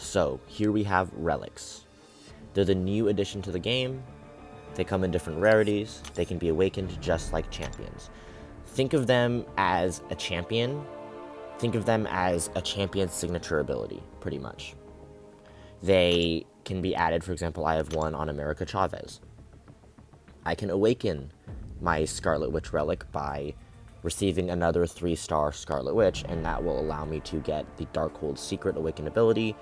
So here we have Relics. They're the new addition to the game. They come in different rarities. They can be awakened just like champions. Think of them as a champion. Think of them as a champion's signature ability, pretty much. They can be added. For example, I have one on America Chavez. I can awaken my Scarlet Witch relic by receiving another 3-star Scarlet Witch, and that will allow me to get the Darkhold's secret awaken ability,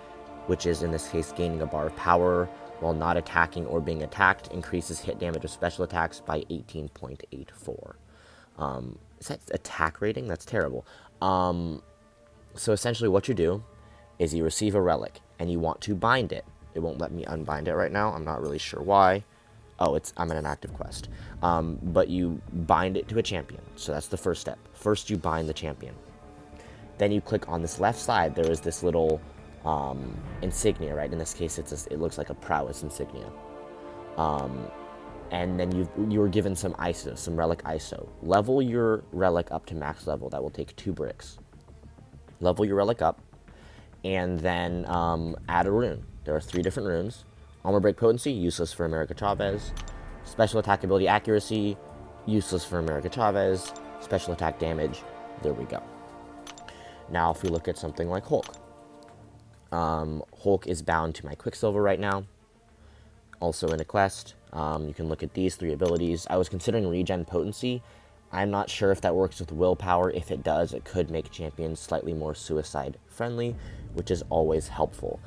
which is in this case gaining a bar of power while not attacking or being attacked, increases hit damage of special attacks by 18.84. Is that attack rating? That's terrible. So essentially what you do is you receive a relic and you want to bind it. It won't let me unbind it right now. I'm not really sure why. Oh, I'm in an active quest. But you bind it to a champion. So that's the first step. First, you bind the champion. Then you click on this left side. There is this little insignia, right? In this case, it looks like a prowess insignia. And then you were given some ISO, some relic ISO. Level your relic up to max level. That will take 2 bricks. Level your relic up, and then add a rune. There are 3 different runes. Armor Break Potency, useless for America Chavez. Special Attack Ability Accuracy, useless for America Chavez. Special Attack Damage, there we go. Now if we look at something like Hulk. Hulk is bound to my Quicksilver right now. Also in a quest. You can look at these 3 abilities. I was considering Regen Potency. I'm not sure if that works with willpower. If it does, it could make champions slightly more suicide friendly, which is always helpful.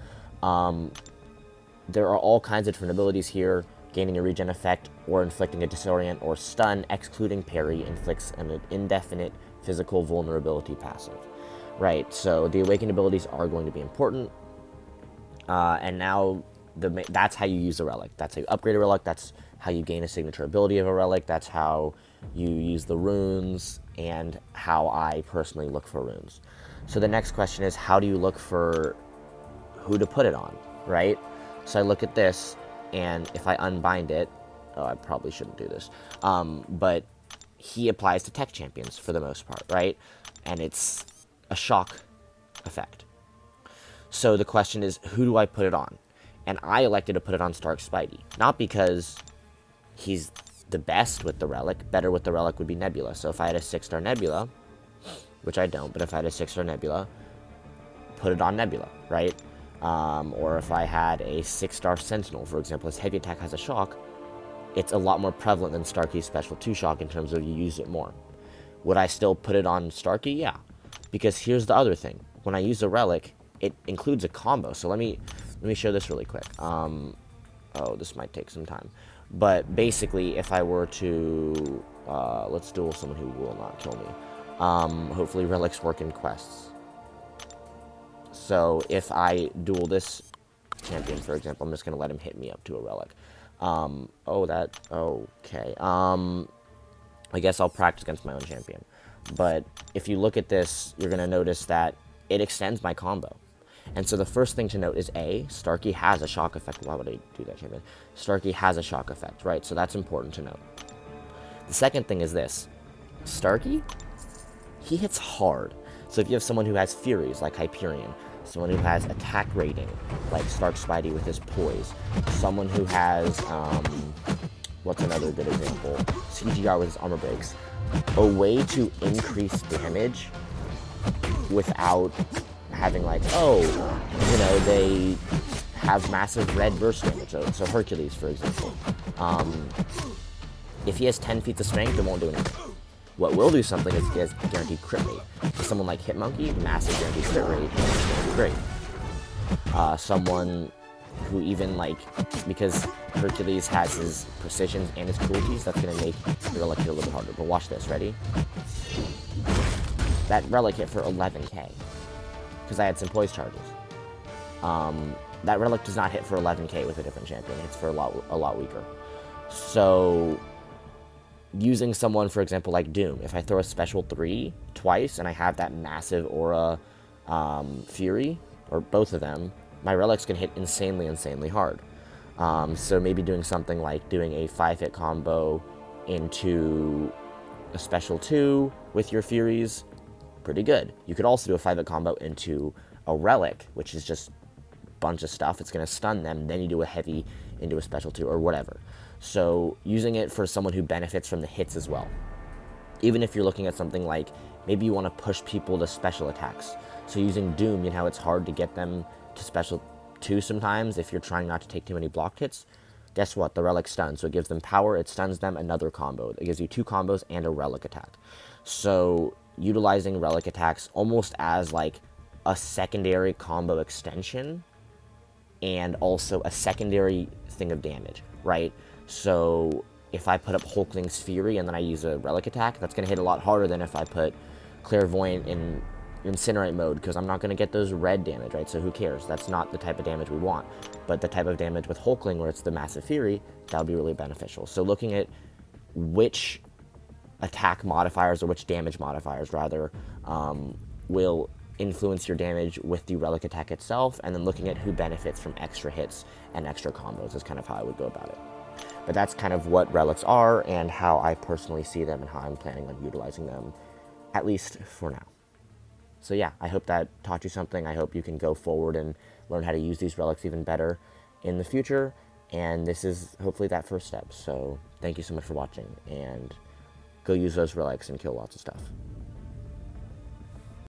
There are all kinds of different abilities here. Gaining a regen effect or inflicting a disorient or stun, excluding parry, inflicts an indefinite physical vulnerability passive. Right, so the awakened abilities are going to be important. And now that's how you use a relic. That's how you upgrade a relic. That's how you gain a signature ability of a relic. That's how you use the runes, and how I personally look for runes. So the next question is, how do you look for who to put it on, right? So I look at this, and if I unbind it, oh, I probably shouldn't do this, but he applies to tech champions for the most part, right? And it's a shock effect. So the question is, who do I put it on? And I elected to put it on Stark Spidey, not because he's the best with the relic. Better with the relic would be Nebula. So if I had a 6-star Nebula, which I don't, but if I had a 6-star Nebula, put it on Nebula, right? Or if I had a 6-star Sentinel, for example, his heavy attack has a shock, it's a lot more prevalent than Starky's special 2 shock in terms of you use it more. Would I still put it on Starky? Yeah. Because here's the other thing. When I use a relic, it includes a combo. So let me show this really quick. Oh, this might take some time. But basically, if I were to... let's duel someone who will not kill me. Hopefully relics work in quests. So if I duel this champion, for example, I'm just going to let him hit me up to a relic. Okay. I guess I'll practice against my own champion. But if you look at this, you're going to notice that it extends my combo. And so the first thing to note is Starky has a shock effect. Why would I do that, champion? Starky has a shock effect, right? So that's important to note. The second thing is this. Starky, he hits hard. So if you have someone who has Furies, like Hyperion, someone who has attack rating, like Stark Spidey with his Poise, someone who has, what's another good example? CGR with his Armor Breaks. A way to increase damage without having like, they have massive red burst damage. So Hercules, for example. If he has 10 feats of strength, it won't do anything. What will do something is if he has guaranteed crit rate. So someone like Hitmonkey, massive guaranteed crit rate, is going to be great. Someone who even because Hercules has his precisions and his cruelties, that's going to make the relic hit a little bit harder. But watch this, ready? That relic hit for 11k. Because I had some poise charges. That relic does not hit for 11k with a different champion. It hits for a lot weaker. So using someone, for example, like Doom, if I throw a special 3 twice and I have that massive aura Fury, or both of them, my relics can hit insanely hard. So maybe doing something like doing a 5-hit combo into a special 2 with your Furies, pretty good. You could also do a 5-hit combo into a relic, which is just bunch of stuff, it's going to stun them, then you do a heavy into a special 2 or whatever. So using it for someone who benefits from the hits as well. Even if you're looking at something like, maybe you want to push people to special attacks. So using Doom, you know how it's hard to get them to special 2 sometimes if you're trying not to take too many blocked hits? Guess what? The Relic stuns. So it gives them power, it stuns them, another combo. It gives you 2 combos and a Relic attack. So utilizing Relic attacks almost as like a secondary combo extension and also a secondary thing of damage, right? So if I put up Hulkling's Fury and then I use a Relic attack, that's going to hit a lot harder than if I put Clairvoyant in Incinerate mode, because I'm not going to get those red damage, right? So who cares? That's not the type of damage we want. But the type of damage with Hulkling, where it's the Massive Fury, that would be really beneficial. So looking at which attack modifiers, or which damage modifiers, rather, will influence your damage with the Relic attack itself, and then looking at who benefits from extra hits and extra combos is kind of how I would go about it. But that's kind of what Relics are, and how I personally see them, and how I'm planning on utilizing them, at least for now. So yeah, I hope that taught you something. I hope you can go forward and learn how to use these Relics even better in the future, and this is hopefully that first step. So thank you so much for watching, and go use those Relics and kill lots of stuff.